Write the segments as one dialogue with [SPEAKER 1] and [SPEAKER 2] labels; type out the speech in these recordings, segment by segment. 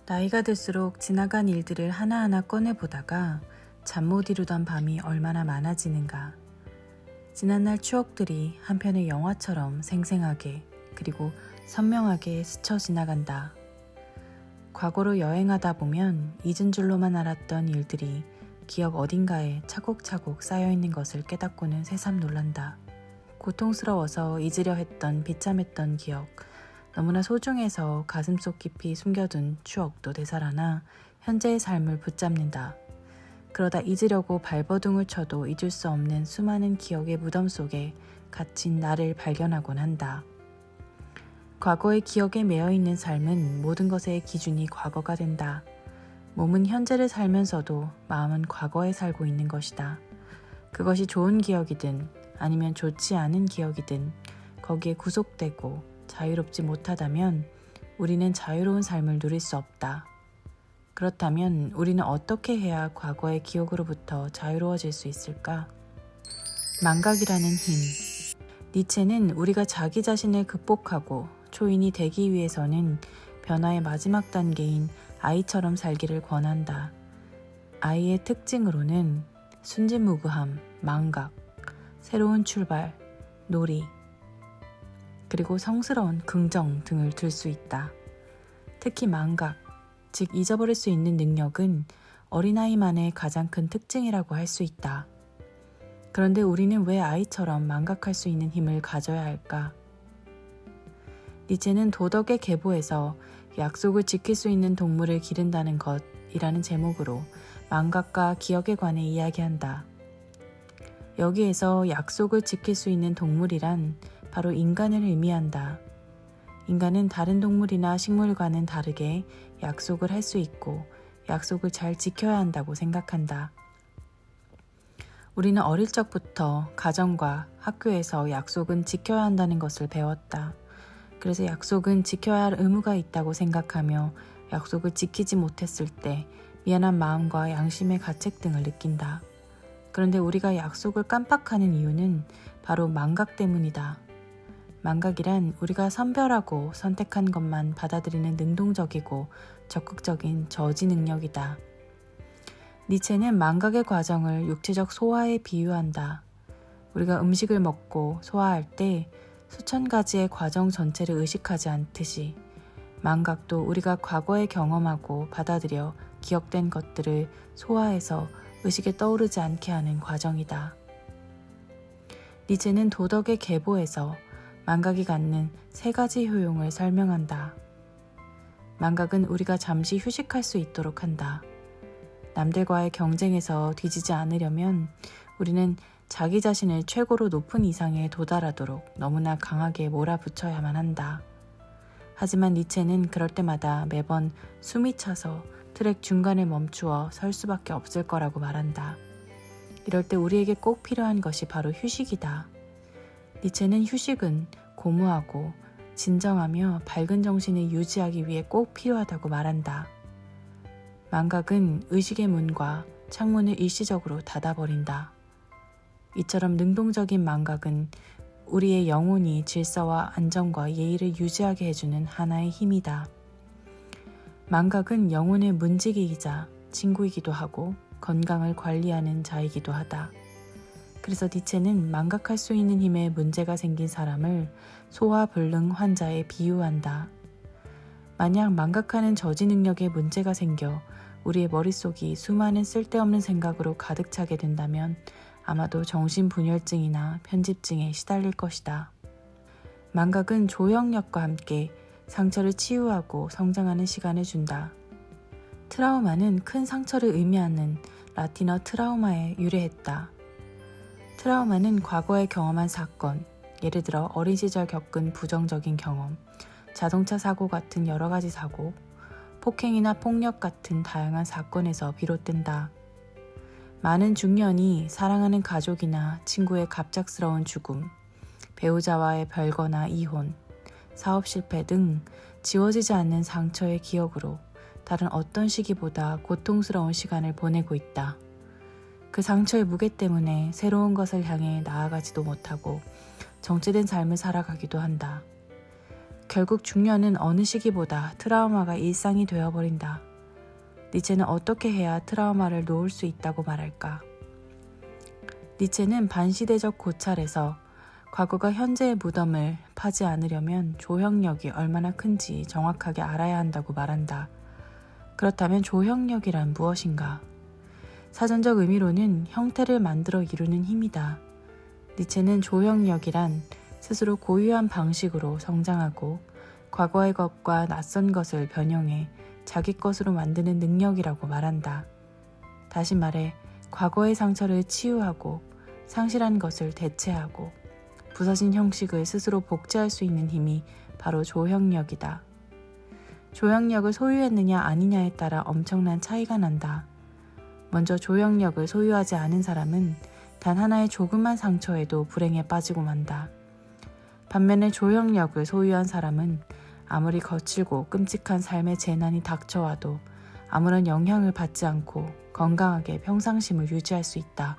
[SPEAKER 1] 나이가 들수록 지나간 일들을 하나하나 꺼내보다가 잠 못 이루던 밤이 얼마나 많아지는가. 지난날 추억들이 한편의 영화처럼 생생하게 그리고 선명하게 스쳐 지나간다. 과거로 여행하다 보면 잊은 줄로만 알았던 일들이 기억 어딘가에 차곡차곡 쌓여있는 것을 깨닫고는 새삼 놀란다. 고통스러워서 잊으려 했던 비참했던 기억, 너무나 소중해서 가슴속 깊이 숨겨둔 추억도 되살아나 현재의 삶을 붙잡는다. 그러다 잊으려고 발버둥을 쳐도 잊을 수 없는 수많은 기억의 무덤 속에 갇힌 나를 발견하곤 한다. 과거의 기억에 매여있는 삶은 모든 것의 기준이 과거가 된다. 몸은 현재를 살면서도 마음은 과거에 살고 있는 것이다. 그것이 좋은 기억이든 아니면 좋지 않은 기억이든 거기에 구속되고 자유롭지 못하다면 우리는 자유로운 삶을 누릴 수 없다. 그렇다면 우리는 어떻게 해야 과거의 기억으로부터 자유로워질 수 있을까? 망각이라는 힘. 니체는 우리가 자기 자신을 극복하고 초인이 되기 위해서는 변화의 마지막 단계인 아이처럼 살기를 권한다. 아이의 특징으로는 순진무구함, 망각, 새로운 출발, 놀이, 그리고 성스러운 긍정 등을 들 수 있다. 특히 망각, 즉 잊어버릴 수 있는 능력은 어린아이만의 가장 큰 특징이라고 할 수 있다. 그런데 우리는 왜 아이처럼 망각할 수 있는 힘을 가져야 할까? 니체는 도덕의 계보에서 약속을 지킬 수 있는 동물을 기른다는 것이라는 제목으로 망각과 기억에 관해 이야기한다. 여기에서 약속을 지킬 수 있는 동물이란 바로 인간을 의미한다. 인간은 다른 동물이나 식물과는 다르게 약속을 할 수 있고 약속을 잘 지켜야 한다고 생각한다. 우리는 어릴 적부터 가정과 학교에서 약속은 지켜야 한다는 것을 배웠다. 그래서 약속은 지켜야 할 의무가 있다고 생각하며 약속을 지키지 못했을 때 미안한 마음과 양심의 가책 등을 느낀다. 그런데 우리가 약속을 깜빡하는 이유는 바로 망각 때문이다. 망각이란 우리가 선별하고 선택한 것만 받아들이는 능동적이고 적극적인 저지 능력이다. 니체는 망각의 과정을 육체적 소화에 비유한다. 우리가 음식을 먹고 소화할 때 수천 가지의 과정 전체를 의식하지 않듯이 망각도 우리가 과거에 경험하고 받아들여 기억된 것들을 소화해서 의식에 떠오르지 않게 하는 과정이다. 니체는 도덕의 계보에서 망각이 갖는 세 가지 효용을 설명한다. 망각은 우리가 잠시 휴식할 수 있도록 한다. 남들과의 경쟁에서 뒤지지 않으려면 우리는 자기 자신을 최고로 높은 이상에 도달하도록 너무나 강하게 몰아붙여야만 한다. 하지만 니체는 그럴 때마다 매번 숨이 차서 트랙 중간에 멈추어 설 수밖에 없을 거라고 말한다. 이럴 때 우리에게 꼭 필요한 것이 바로 휴식이다. 니체는 휴식은 고무하고 진정하며 밝은 정신을 유지하기 위해 꼭 필요하다고 말한다. 망각은 의식의 문과 창문을 일시적으로 닫아버린다. 이처럼 능동적인 망각은 우리의 영혼이 질서와 안정과 예의를 유지하게 해주는 하나의 힘이다. 망각은 영혼의 문지기이자 친구이기도 하고 건강을 관리하는 자이기도 하다. 그래서 니체는 망각할 수 있는 힘에 문제가 생긴 사람을 소화불능 환자에 비유한다. 만약 망각하는 저지 능력에 문제가 생겨 우리의 머릿속이 수많은 쓸데없는 생각으로 가득 차게 된다면 아마도 정신분열증이나 편집증에 시달릴 것이다. 망각은 조형력과 함께 상처를 치유하고 성장하는 시간을 준다. 트라우마는 큰 상처를 의미하는 라틴어 트라우마에 유래했다. 트라우마는 과거에 경험한 사건, 예를 들어 어린 시절 겪은 부정적인 경험, 자동차 사고 같은 여러 가지 사고, 폭행이나 폭력 같은 다양한 사건에서 비롯된다. 많은 중년이 사랑하는 가족이나 친구의 갑작스러운 죽음, 배우자와의 별거나 이혼, 사업 실패 등 지워지지 않는 상처의 기억으로 다른 어떤 시기보다 고통스러운 시간을 보내고 있다. 그 상처의 무게 때문에 새로운 것을 향해 나아가지도 못하고 정체된 삶을 살아가기도 한다. 결국 중년은 어느 시기보다 트라우마가 일상이 되어버린다. 니체는 어떻게 해야 트라우마를 놓을 수 있다고 말할까? 니체는 반시대적 고찰에서 과거가 현재의 무덤을 파지 않으려면 조형력이 얼마나 큰지 정확하게 알아야 한다고 말한다. 그렇다면 조형력이란 무엇인가? 사전적 의미로는 형태를 만들어 이루는 힘이다. 니체는 조형력이란 스스로 고유한 방식으로 성장하고 과거의 것과 낯선 것을 변형해 자기 것으로 만드는 능력이라고 말한다. 다시 말해 과거의 상처를 치유하고 상실한 것을 대체하고 부서진 형식을 스스로 복제할 수 있는 힘이 바로 조형력이다. 조형력을 소유했느냐 아니냐에 따라 엄청난 차이가 난다. 먼저 조형력을 소유하지 않은 사람은 단 하나의 조그만 상처에도 불행에 빠지고 만다. 반면에 조형력을 소유한 사람은 아무리 거칠고 끔찍한 삶의 재난이 닥쳐와도 아무런 영향을 받지 않고 건강하게 평상심을 유지할 수 있다.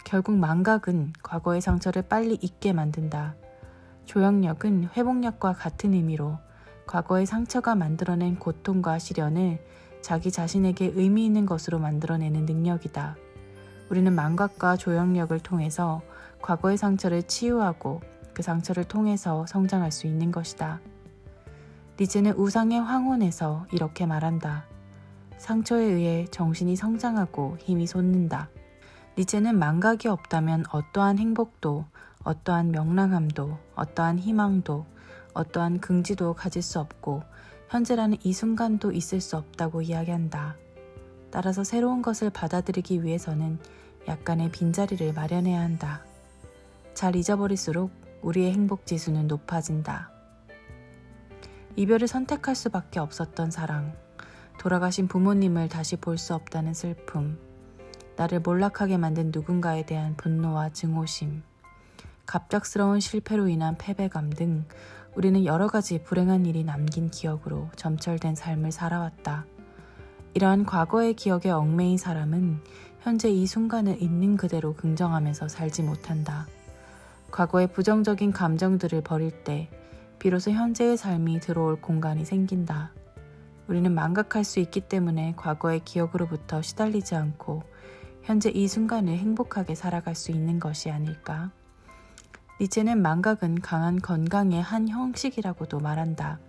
[SPEAKER 1] 결국 망각은 과거의 상처를 빨리 잊게 만든다. 조형력은 회복력과 같은 의미로 과거의 상처가 만들어낸 고통과 시련을 자기 자신에게 의미 있는 것으로 만들어내는 능력이다. 우리는 망각과 조형력을 통해서 과거의 상처를 치유하고 그 상처를 통해서 성장할 수 있는 것이다. 니체는 우상의 황혼에서 이렇게 말한다. 상처에 의해 정신이 성장하고 힘이 솟는다. 니체는 망각이 없다면 어떠한 행복도, 어떠한 명랑함도, 어떠한 희망도, 어떠한 긍지도 가질 수 없고 현재라는 이 순간도 있을 수 없다고 이야기한다. 따라서 새로운 것을 받아들이기 위해서는 약간의 빈자리를 마련해야 한다. 잘 잊어버릴수록 우리의 행복 지수는 높아진다. 이별을 선택할 수밖에 없었던 사랑, 돌아가신 부모님을 다시 볼 수 없다는 슬픔, 나를 몰락하게 만든 누군가에 대한 분노와 증오심, 갑작스러운 실패로 인한 패배감 등 우리는 여러 가지 불행한 일이 남긴 기억으로 점철된 삶을 살아왔다. 이러한 과거의 기억에 얽매인 사람은 현재 이 순간을 있는 그대로 긍정하면서 살지 못한다. 과거의 부정적인 감정들을 버릴 때 비로소 현재의 삶이 들어올 공간이 생긴다. 우리는 망각할 수 있기 때문에 과거의 기억으로부터 시달리지 않고 현재 이 순간을 행복하게 살아갈 수 있는 것이 아닐까? 니체는 망각은 강한 건강의 한 형식이라고도 말한다.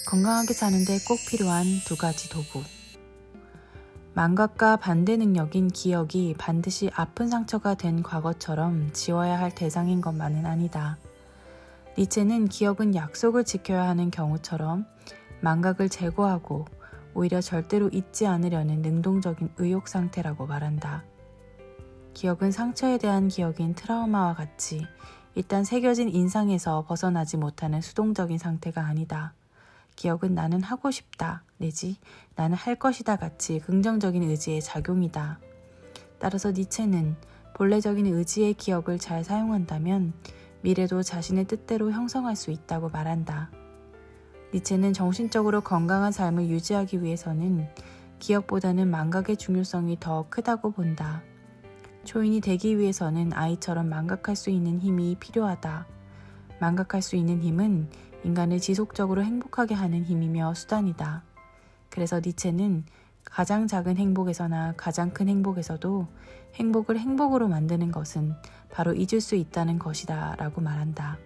[SPEAKER 1] 건강하게 사는데 꼭 필요한 두 가지 도구. 망각과 반대 능력인 기억이 반드시 아픈 상처가 된 과거처럼 지워야 할 대상인 것만은 아니다. 니체는 기억은 약속을 지켜야 하는 경우처럼 망각을 제거하고 오히려 절대로 잊지 않으려는 능동적인 의욕 상태라고 말한다. 기억은 상처에 대한 기억인 트라우마와 같이 일단 새겨진 인상에서 벗어나지 못하는 수동적인 상태가 아니다. 기억은 나는 하고 싶다 내지 나는 할 것이다 같이 긍정적인 의지의 작용이다. 따라서 니체는 본래적인 의지의 기억을 잘 사용한다면 미래도 자신의 뜻대로 형성할 수 있다고 말한다. 니체는 정신적으로 건강한 삶을 유지하기 위해서는 기억보다는 망각의 중요성이 더 크다고 본다. 초인이 되기 위해서는 아이처럼 망각할 수 있는 힘이 필요하다. 망각할 수 있는 힘은 인간을 지속적으로 행복하게 하는 힘이며 수단이다. 그래서 니체는 가장 작은 행복에서나 가장 큰 행복에서도 행복을 행복으로 만드는 것은 바로 잊을 수 있다는 것이다 라고 말한다.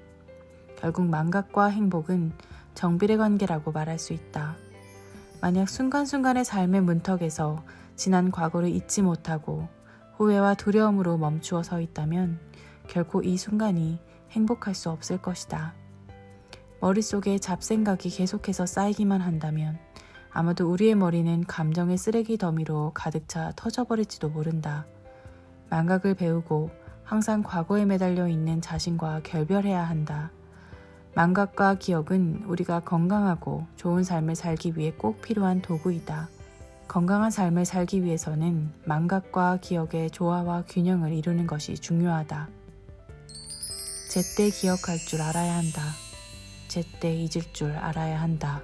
[SPEAKER 1] 결국 망각과 행복은 정비례 관계라고 말할 수 있다. 만약 순간순간의 삶의 문턱에서 지난 과거를 잊지 못하고 후회와 두려움으로 멈추어 서 있다면 결코 이 순간이 행복할 수 없을 것이다. 머릿속에 잡생각이 계속해서 쌓이기만 한다면 아마도 우리의 머리는 감정의 쓰레기 더미로 가득 차 터져버릴지도 모른다. 망각을 배우고 항상 과거에 매달려 있는 자신과 결별해야 한다. 망각과 기억은 우리가 건강하고 좋은 삶을 살기 위해 꼭 필요한 도구이다. 건강한 삶을 살기 위해서는 망각과 기억의 조화와 균형을 이루는 것이 중요하다. 제때 기억할 줄 알아야 한다. 제때 잊을 줄 알아야 한다.